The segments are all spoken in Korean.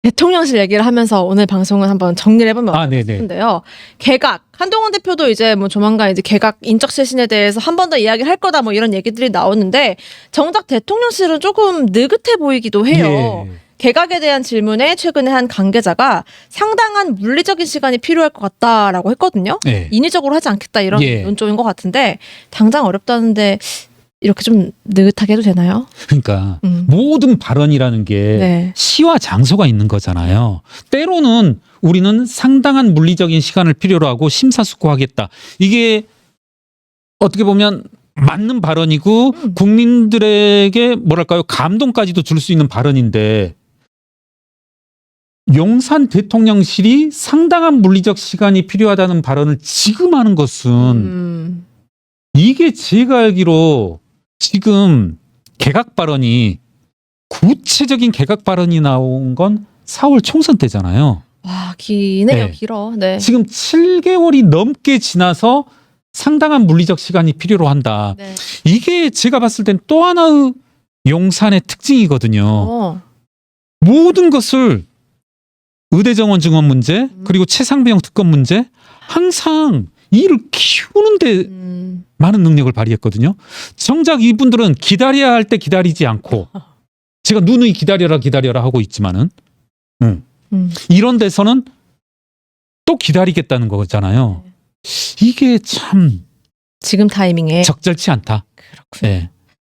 대통령실 얘기를 하면서 오늘 방송은 한번 정리를 해보면 네네. 어떨텐데요. 개각 한동훈 대표도 이제 뭐 조만간 이제 개각 인적 쇄신에 대해서 한 번 더 이야기를 할 거다 뭐 이런 얘기들이 나오는데 정작 대통령실은 조금 느긋해 보이기도 해요. 예. 개각에 대한 질문에 최근에 한 관계자가 상당한 물리적인 시간이 필요할 것 같다라고 했거든요. 예. 인위적으로 하지 않겠다 이런 예. 논조인 것 같은데 당장 어렵다는데 이렇게 좀 느긋하게 해도 되나요? 그러니까 모든 발언이라는 게 네. 시와 장소가 있는 거잖아요. 때로는 우리는 상당한 물리적인 시간을 필요로 하고 심사숙고하겠다. 이게 어떻게 보면 맞는 발언이고 국민들에게 뭐랄까요 감동까지도 줄 수 있는 발언인데 용산 대통령실이 상당한 물리적 시간이 필요하다는 발언을 지금 하는 것은 이게 제가 알기로 지금 개각 발언이 구체적인 개각 발언이 나온 건 4월 총선 때잖아요. 와 기네요. 네. 길어. 네. 지금 7개월이 넘게 지나서 상당한 물리적 시간이 필요로 한다. 네. 이게 제가 봤을 땐 또 하나의 용산의 특징이거든요. 모든 것을 의대정원 증원 문제 그리고 최상병 특검 문제 항상 일을 키우는데 많은 능력을 발휘했거든요. 정작 이분들은 기다려야 할 때 기다리지 않고 제가 누누이 기다려라 하고 있지만은 이런 데서는 또 기다리겠다는 거잖아요. 이게 참 지금 타이밍에 적절치 않다. 그렇군요. 네.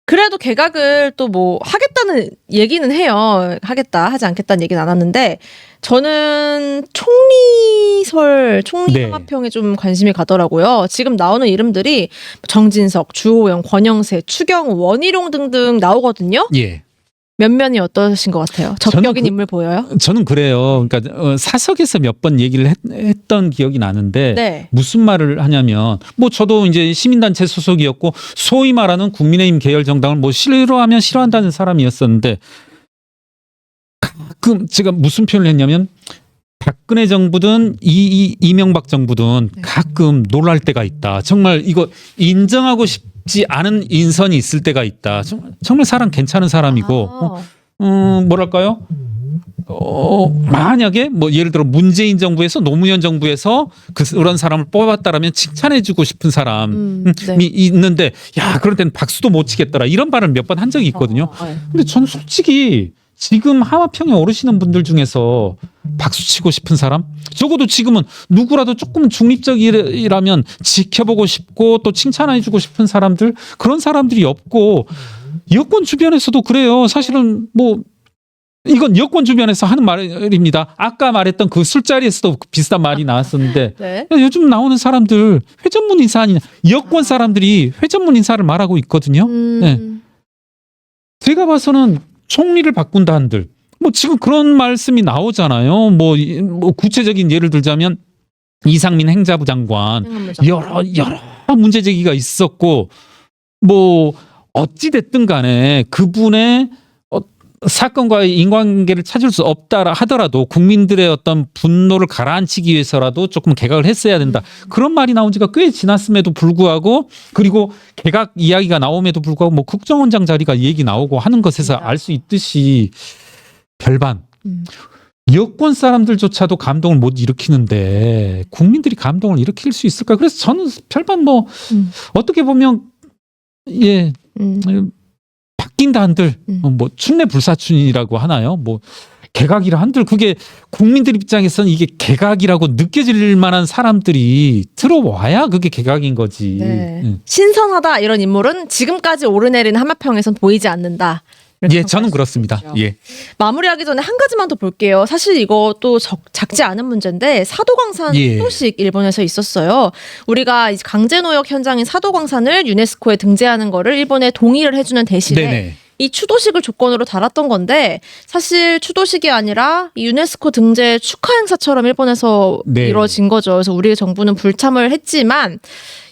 그래도 개각을 또 뭐 하겠다는 얘기는 해요. 하겠다 하지 않겠다는 얘기는 안 하는데 저는 총리 네. 하마평에 좀 관심이 가더라고요. 지금 나오는 이름들이 정진석, 주호영, 권영세, 추경호, 원희룡 등등 나오거든요. 예. 면면이 어떠신 것 같아요? 적격인 인물 보여요? 저는 그래요. 그러니까 사석에서 몇 번 얘기를 했던 기억이 나는데 네. 무슨 말을 하냐면 뭐 저도 이제 시민단체 소속이었고 소위 말하는 국민의힘 계열 정당을 뭐 싫어하면 싫어한다는 사람이었었는데 가끔 제가 무슨 표현을 했냐면 박근혜 정부든 이명박 정부든 가끔 놀랄 때가 있다. 정말 이거 인정하고 싶지 않은 인선이 있을 때가 있다. 정말 사람 괜찮은 사람이고 뭐랄까요? 만약에 뭐 예를 들어 문재인 정부에서 노무현 정부에서 그런 사람을 뽑았다라면 칭찬해주고 싶은 사람이 네. 있는데 야 그럴 땐 박수도 못 치겠더라 이런 말을 몇 번 한 적이 있거든요. 네. 근데 저는 솔직히 지금 하마평에 오르시는 분들 중에서 박수 치고 싶은 사람? 적어도 지금은 누구라도 조금 중립적이라면 지켜보고 싶고 또 칭찬해주고 싶은 사람들 그런 사람들이 없고 여권 주변에서도 그래요. 사실은 뭐 이건 여권 주변에서 하는 말입니다. 아까 말했던 그 술자리에서도 비슷한 말이 나왔었는데 네. 요즘 나오는 사람들 회전문 인사 아니냐. 여권 사람들이 회전문 인사를 말하고 있거든요. 네. 제가 봐서는 총리를 바꾼다 한들 뭐 지금 그런 말씀이 나오잖아요. 뭐 구체적인 예를 들자면 이상민 행자부 장관 여러 문제 제기가 있었고 뭐 어찌 됐든 간에 그분의 사건과의 인과관계를 찾을 수 없다 하더라도 국민들의 어떤 분노를 가라앉히기 위해서라도 조금 개각을 했어야 된다. 그런 말이 나온 지가 꽤 지났음에도 불구하고 그리고 개각 이야기가 나옴에도 불구하고 뭐 국정원장 자리가 얘기 나오고 하는 것에서 알 수 있듯이 별반 여권 사람들조차도 감동을 못 일으키는데 국민들이 감동을 일으킬 수 있을까? 그래서 저는 별반 뭐 어떻게 보면 예 바뀐다 한들 뭐 춘내 불사춘이라고 하나요? 뭐 개각이라 한들 그게 국민들 입장에서는 이게 개각이라고 느껴질 만한 사람들이 들어와야 그게 개각인 거지. 네. 신선하다 이런 인물은 지금까지 오르내리는 하마평에선 보이지 않는다. 예, 저는 그렇습니다. 예. 마무리하기 전에 한 가지만 더 볼게요. 사실 이거 또 작지 않은 문제인데 사도광산 소식 일본에서 있었어요. 우리가 이제 강제노역 현장인 사도광산을 유네스코에 등재하는 거를 일본에 동의를 해주는 대신에 네네. 이 추도식을 조건으로 달았던 건데 사실 추도식이 아니라 이 유네스코 등재 축하 행사처럼 일본에서 이루어진 거죠. 그래서 우리 정부는 불참을 했지만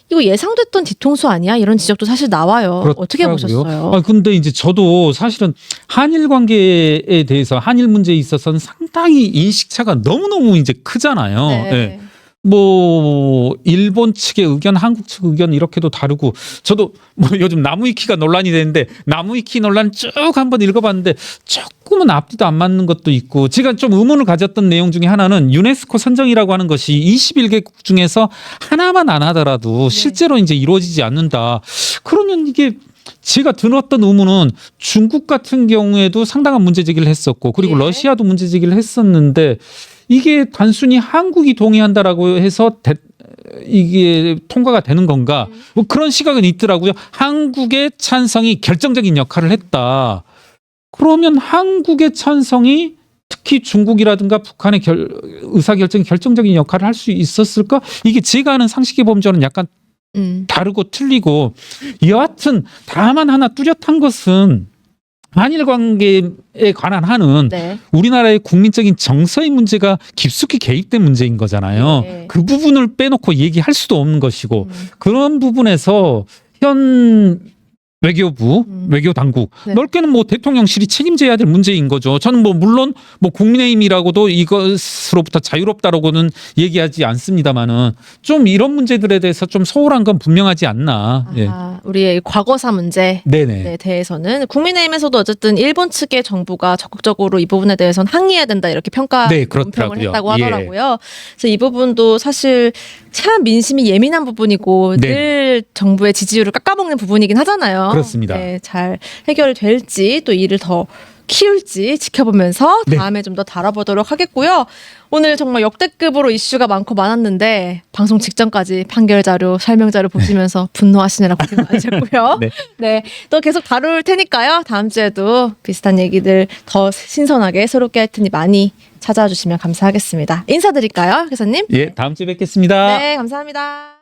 이거 예상됐던 뒤통수 아니야? 이런 지적도 사실 나와요. 그렇더라고요. 어떻게 보셨어요? 근데 이제 저도 사실은 한일 관계에 대해서 한일 문제에 있어서는 상당히 인식차가 너무너무 이제 크잖아요. 네. 네. 뭐 일본 측의 의견, 한국 측 의견 이렇게도 다르고 저도 뭐 요즘 나무위키가 논란이 되는데 나무위키 논란 쭉 한번 읽어봤는데 조금은 앞뒤도 안 맞는 것도 있고 제가 좀 의문을 가졌던 내용 중에 하나는 유네스코 선정이라고 하는 것이 21개국 중에서 하나만 안 하더라도 실제로 이제 이루어지지 않는다. 그러면 이게 제가 들었던 의문은 중국 같은 경우에도 상당한 문제 제기를 했었고 그리고 러시아도 문제 제기를 했었는데 이게 단순히 한국이 동의한다라고 해서 이게 통과가 되는 건가? 뭐 그런 시각은 있더라고요. 한국의 찬성이 결정적인 역할을 했다. 그러면 한국의 찬성이 특히 중국이라든가 북한의 의사결정이 결정적인 역할을 할 수 있었을까? 이게 제가 아는 상식의 범주는 약간 다르고 틀리고 여하튼 다만 하나 뚜렷한 것은 한일 관계에 관한 한은 우리나라의 국민적인 정서의 문제가 깊숙이 개입된 문제인 거잖아요. 그 부분을 빼놓고 얘기할 수도 없는 것이고 그런 부분에서 현 외교부, 외교당국 넓게는 뭐 대통령실이 책임져야 될 문제인 거죠. 저는 뭐 물론 뭐 국민의힘이라고도 이것으로부터 자유롭다라고는 얘기하지 않습니다만은 좀 이런 문제들에 대해서 좀 소홀한 건 분명하지 않나. 예. 우리의 과거사 문제에 대해서는 국민의힘에서도 어쨌든 일본 측의 정부가 적극적으로 이 부분에 대해서는 항의해야 된다 이렇게 논평을 했다고 하더라고요. 그래서 이 부분도 사실 참 민심이 예민한 부분이고 늘 정부의 지지율을 깎아먹는 부분이긴 하잖아요. 그렇습니다. 잘 해결될지 또 이를 더 키울지 지켜보면서 다음에 좀 더 다뤄보도록 하겠고요. 오늘 정말 역대급으로 이슈가 많고 많았는데 방송 직전까지 판결 자료, 설명 자료 보시면서 분노하시느라 고생 많으셨고요. 또 계속 다룰 테니까요. 다음 주에도 비슷한 얘기들 더 신선하게 새롭게 할 테니 많이 찾아와 주시면 감사하겠습니다. 인사드릴까요, 교사님? 예, 다음 주에 뵙겠습니다. 네, 감사합니다.